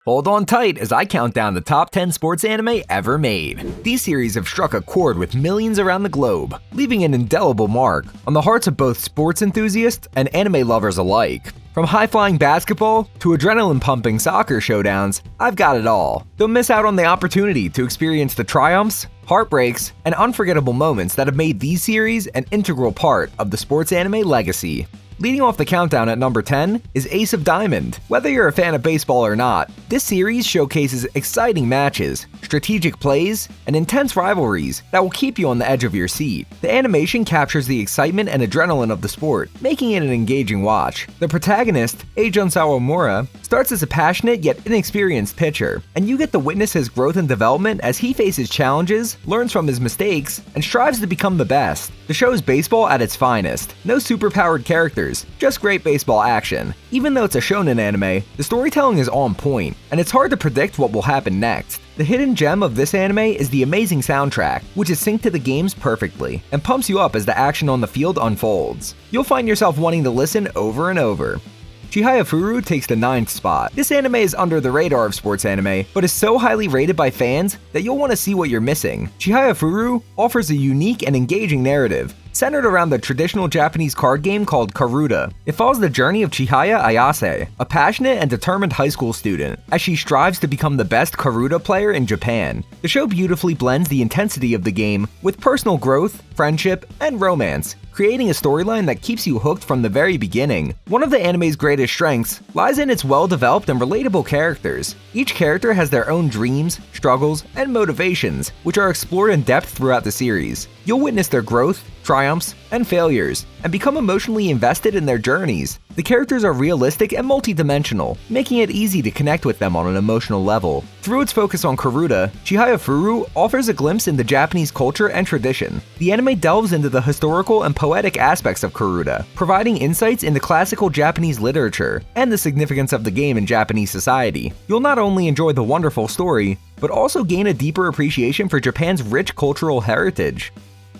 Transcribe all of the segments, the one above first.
Hold on tight as I count down the top 10 sports anime ever made. These series have struck a chord with millions around the globe, leaving an indelible mark on the hearts of both sports enthusiasts and anime lovers alike. From high-flying basketball to adrenaline-pumping soccer showdowns, I've got it all. Don't miss out on the opportunity to experience the triumphs, heartbreaks, and unforgettable moments that have made these series an integral part of the sports anime legacy. Leading off the countdown at number 10 is Ace of Diamond. Whether you're a fan of baseball or not, this series showcases exciting matches, strategic plays, and intense rivalries that will keep you on the edge of your seat. The animation captures the excitement and adrenaline of the sport, making it an engaging watch. The protagonist, Eijun Sawamura, starts as a passionate yet inexperienced pitcher, and you get to witness his growth and development as he faces challenges, learns from his mistakes, and strives to become the best. The show is baseball at its finest. No superpowered characters, just great baseball action. Even though it's a shonen anime, the storytelling is on point, and it's hard to predict what will happen next. The hidden gem of this anime is the amazing soundtrack, which is synced to the games perfectly, and pumps you up as the action on the field unfolds. You'll find yourself wanting to listen over and over. Chihayafuru takes the 9th spot. This anime is under the radar of sports anime, but is so highly rated by fans that you'll want to see what you're missing. Chihayafuru offers a unique and engaging narrative, centered around the traditional Japanese card game called Karuta. It follows the journey of Chihaya Ayase, a passionate and determined high school student, as she strives to become the best Karuta player in Japan. The show beautifully blends the intensity of the game with personal growth, friendship, and romance, creating a storyline that keeps you hooked from the very beginning. One of the anime's greatest strengths lies in its well-developed and relatable characters. Each character has their own dreams, struggles, and motivations, which are explored in depth throughout the series. You'll witness their growth, triumphs, and failures, and become emotionally invested in their journeys. The characters are realistic and multi-dimensional, making it easy to connect with them on an emotional level. Through its focus on Karuta, Chihayafuru offers a glimpse into Japanese culture and tradition. The anime delves into the historical and poetic aspects of Karuta, providing insights into classical Japanese literature and the significance of the game in Japanese society. You'll not only enjoy the wonderful story, but also gain a deeper appreciation for Japan's rich cultural heritage.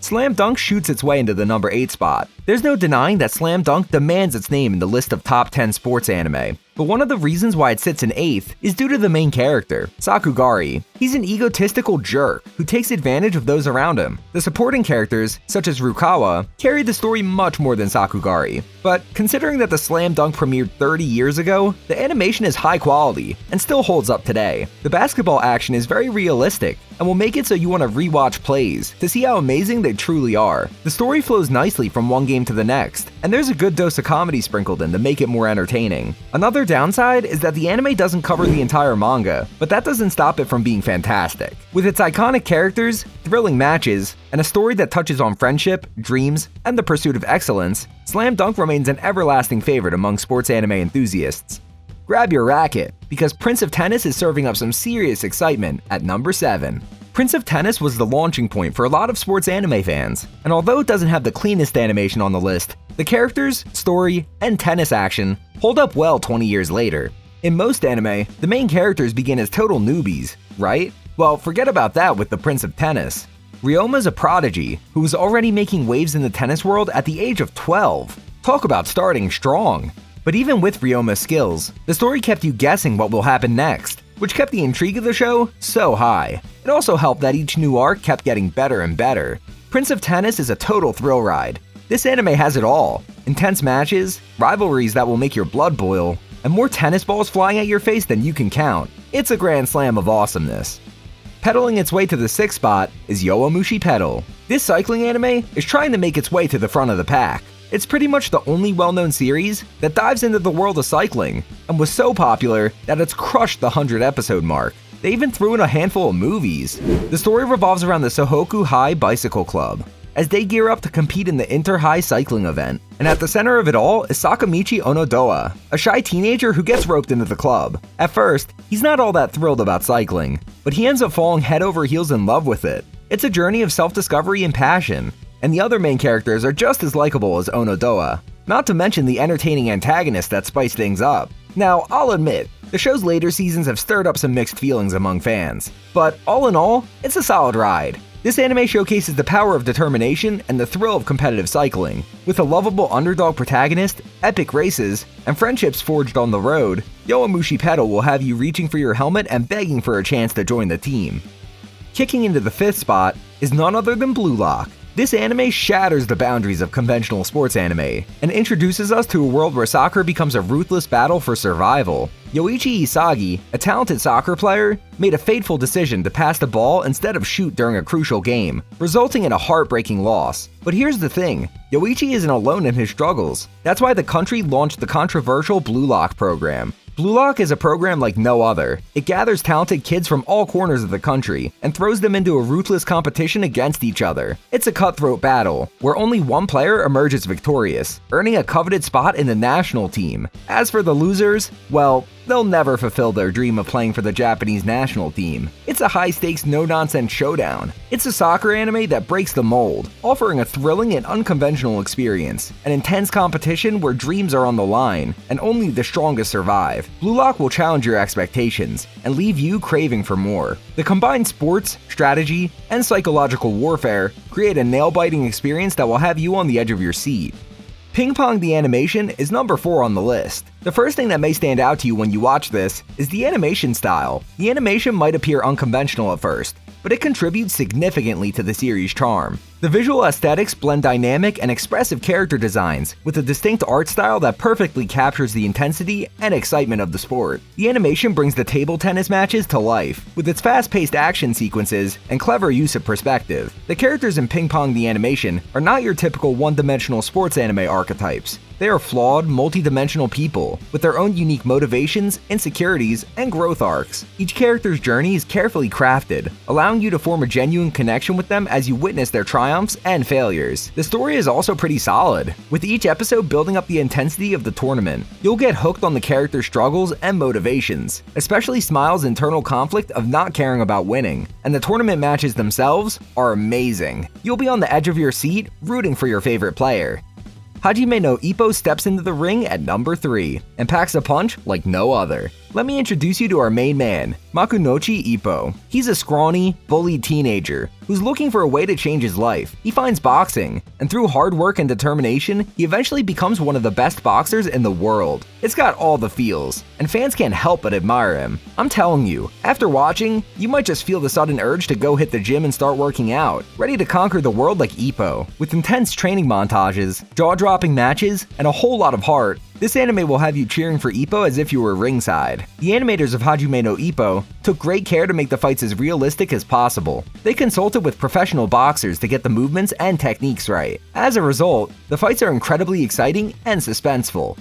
Slam Dunk shoots its way into the number 8 spot. There's no denying that Slam Dunk demands its name in the list of top 10 sports anime. But one of the reasons why it sits in 8th is due to the main character, Sakugari. He's an egotistical jerk who takes advantage of those around him. The supporting characters, such as Rukawa, carry the story much more than Sakugari. But considering that the Slam Dunk premiered 30 years ago, the animation is high quality and still holds up today. The basketball action is very realistic and will make it so you want to rewatch plays to see how amazing they truly are. The story flows nicely from one game to the next, and there's a good dose of comedy sprinkled in to make it more entertaining. Another downside is that the anime doesn't cover the entire manga, but that doesn't stop it from being fantastic. With its iconic characters, thrilling matches, and a story that touches on friendship, dreams, and the pursuit of excellence, Slam Dunk remains an everlasting favorite among sports anime enthusiasts. Grab your racket, because Prince of Tennis is serving up some serious excitement at number 7. Prince of Tennis was the launching point for a lot of sports anime fans, and although it doesn't have the cleanest animation on the list, the characters, story, and tennis action hold up well 20 years later. In most anime, the main characters begin as total newbies, right? Well, forget about that with the Prince of Tennis. Ryoma's a prodigy who was already making waves in the tennis world at the age of 12. Talk about starting strong. But even with Ryoma's skills, the story kept you guessing what will happen next, which kept the intrigue of the show so high. It also helped that each new arc kept getting better and better. Prince of Tennis is a total thrill ride. This anime has it all: intense matches, rivalries that will make your blood boil, and more tennis balls flying at your face than you can count. It's a grand slam of awesomeness. Pedaling its way to the 6th spot is Yowamushi Pedal. This cycling anime is trying to make its way to the front of the pack. It's pretty much the only well-known series that dives into the world of cycling, and was so popular that it's crushed the 100-episode mark. They even threw in a handful of movies. The story revolves around the Sohoku High Bicycle Club, as they gear up to compete in the Inter-High cycling event. And at the center of it all is Sakamichi Onodoa, a shy teenager who gets roped into the club. At first, he's not all that thrilled about cycling, but he ends up falling head over heels in love with it. It's a journey of self-discovery and passion, and the other main characters are just as likable as Onodoa, not to mention the entertaining antagonists that spice things up. Now, I'll admit, the show's later seasons have stirred up some mixed feelings among fans, but all in all, it's a solid ride. This anime showcases the power of determination and the thrill of competitive cycling. With a lovable underdog protagonist, epic races, and friendships forged on the road, Yowamushi Pedal will have you reaching for your helmet and begging for a chance to join the team. Kicking into the 5th spot is none other than Blue Lock. This anime shatters the boundaries of conventional sports anime and introduces us to a world where soccer becomes a ruthless battle for survival. Yoichi Isagi, a talented soccer player, made a fateful decision to pass the ball instead of shoot during a crucial game, resulting in a heartbreaking loss. But here's the thing, Yoichi isn't alone in his struggles. That's why the country launched the controversial Blue Lock program. Blue Lock is a program like no other. It gathers talented kids from all corners of the country and throws them into a ruthless competition against each other. It's a cutthroat battle, where only one player emerges victorious, earning a coveted spot in the national team. As for the losers, well, they'll never fulfill their dream of playing for the Japanese national team. It's a high-stakes, no-nonsense showdown. It's a soccer anime that breaks the mold, offering a thrilling and unconventional experience, an intense competition where dreams are on the line, and only the strongest survive. Blue Lock will challenge your expectations and leave you craving for more. The combined sports, strategy, and psychological warfare create a nail-biting experience that will have you on the edge of your seat. Ping Pong the Animation is number 4 on the list. The first thing that may stand out to you when you watch this is the animation style. The animation might appear unconventional at first, but it contributes significantly to the series' charm. The visual aesthetics blend dynamic and expressive character designs with a distinct art style that perfectly captures the intensity and excitement of the sport. The animation brings the table tennis matches to life, with its fast-paced action sequences and clever use of perspective. The characters in Ping Pong the Animation are not your typical one-dimensional sports anime archetypes. They are flawed, multi-dimensional people, with their own unique motivations, insecurities, and growth arcs. Each character's journey is carefully crafted, allowing you to form a genuine connection with them as you witness their triumphs and failures. The story is also pretty solid, with each episode building up the intensity of the tournament. You'll get hooked on the characters' struggles and motivations, especially Smile's internal conflict of not caring about winning, and the tournament matches themselves are amazing. You'll be on the edge of your seat, rooting for your favorite player. Hajime no Ippo steps into the ring at number 3 and packs a punch like no other. Let me introduce you to our main man, Makunochi Ippo. He's a scrawny, bullied teenager who's looking for a way to change his life. He finds boxing, and through hard work and determination, he eventually becomes one of the best boxers in the world. It's got all the feels, and fans can't help but admire him. I'm telling you, after watching, you might just feel the sudden urge to go hit the gym and start working out, ready to conquer the world like Ippo. With intense training montages, jaw-dropping matches, and a whole lot of heart, this anime will have you cheering for Ippo as if you were ringside. The animators of Hajime no Ippo took great care to make the fights as realistic as possible. They consulted with professional boxers to get the movements and techniques right. As a result, the fights are incredibly exciting and suspenseful.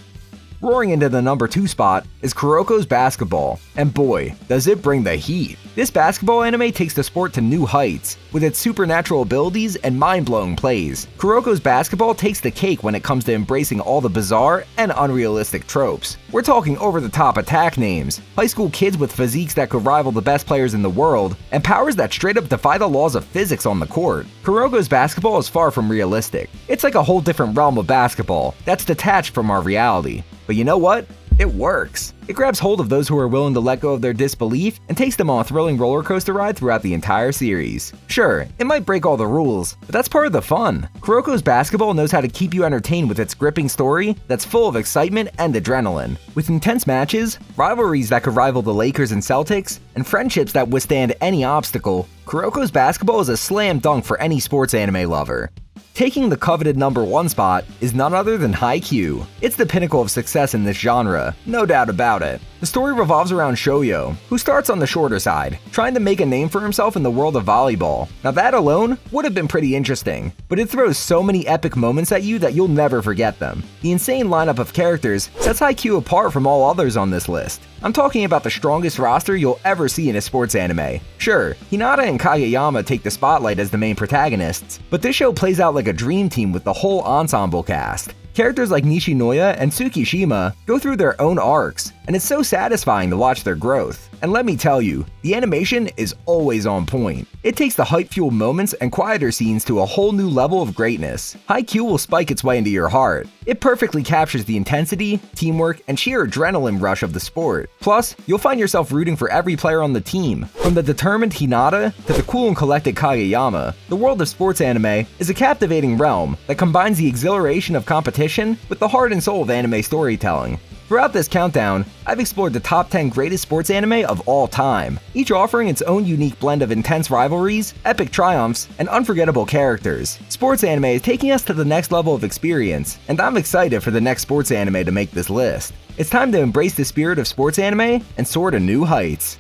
Roaring into the number 2 spot is Kuroko's Basketball, and boy, does it bring the heat. This basketball anime takes the sport to new heights, with its supernatural abilities and mind-blowing plays. Kuroko's Basketball takes the cake when it comes to embracing all the bizarre and unrealistic tropes. We're talking over-the-top attack names, high school kids with physiques that could rival the best players in the world, and powers that straight up defy the laws of physics on the court. Kuroko's Basketball is far from realistic. It's like a whole different realm of basketball that's detached from our reality. But you know what? It works. It grabs hold of those who are willing to let go of their disbelief and takes them on a thrilling roller coaster ride throughout the entire series. Sure, it might break all the rules, but that's part of the fun. Kuroko's Basketball knows how to keep you entertained with its gripping story that's full of excitement and adrenaline. With intense matches, rivalries that could rival the Lakers and Celtics, and friendships that withstand any obstacle, Kuroko's Basketball is a slam dunk for any sports anime lover. Taking the coveted number 1 spot is none other than Haikyuu. It's the pinnacle of success in this genre, no doubt about it. The story revolves around Shoyo, who starts on the shorter side, trying to make a name for himself in the world of volleyball. Now that alone would have been pretty interesting, but it throws so many epic moments at you that you'll never forget them. The insane lineup of characters sets Haikyuu apart from all others on this list. I'm talking about the strongest roster you'll ever see in a sports anime. Sure, Hinata and Kageyama take the spotlight as the main protagonists, but this show plays out like a dream team with the whole ensemble cast. Characters like Nishinoya and Tsukishima go through their own arcs, and it's so satisfying to watch their growth. And let me tell you, the animation is always on point. It takes the hype-fueled moments and quieter scenes to a whole new level of greatness. Haikyuu will spike its way into your heart. It perfectly captures the intensity, teamwork, and sheer adrenaline rush of the sport. Plus, you'll find yourself rooting for every player on the team, from the determined Hinata to the cool and collected Kageyama. The world of sports anime is a captivating realm that combines the exhilaration of competition with the heart and soul of anime storytelling. Throughout this countdown, I've explored the top 10 greatest sports anime of all time, each offering its own unique blend of intense rivalries, epic triumphs, and unforgettable characters. Sports anime is taking us to the next level of experience, and I'm excited for the next sports anime to make this list. It's time to embrace the spirit of sports anime and soar to new heights.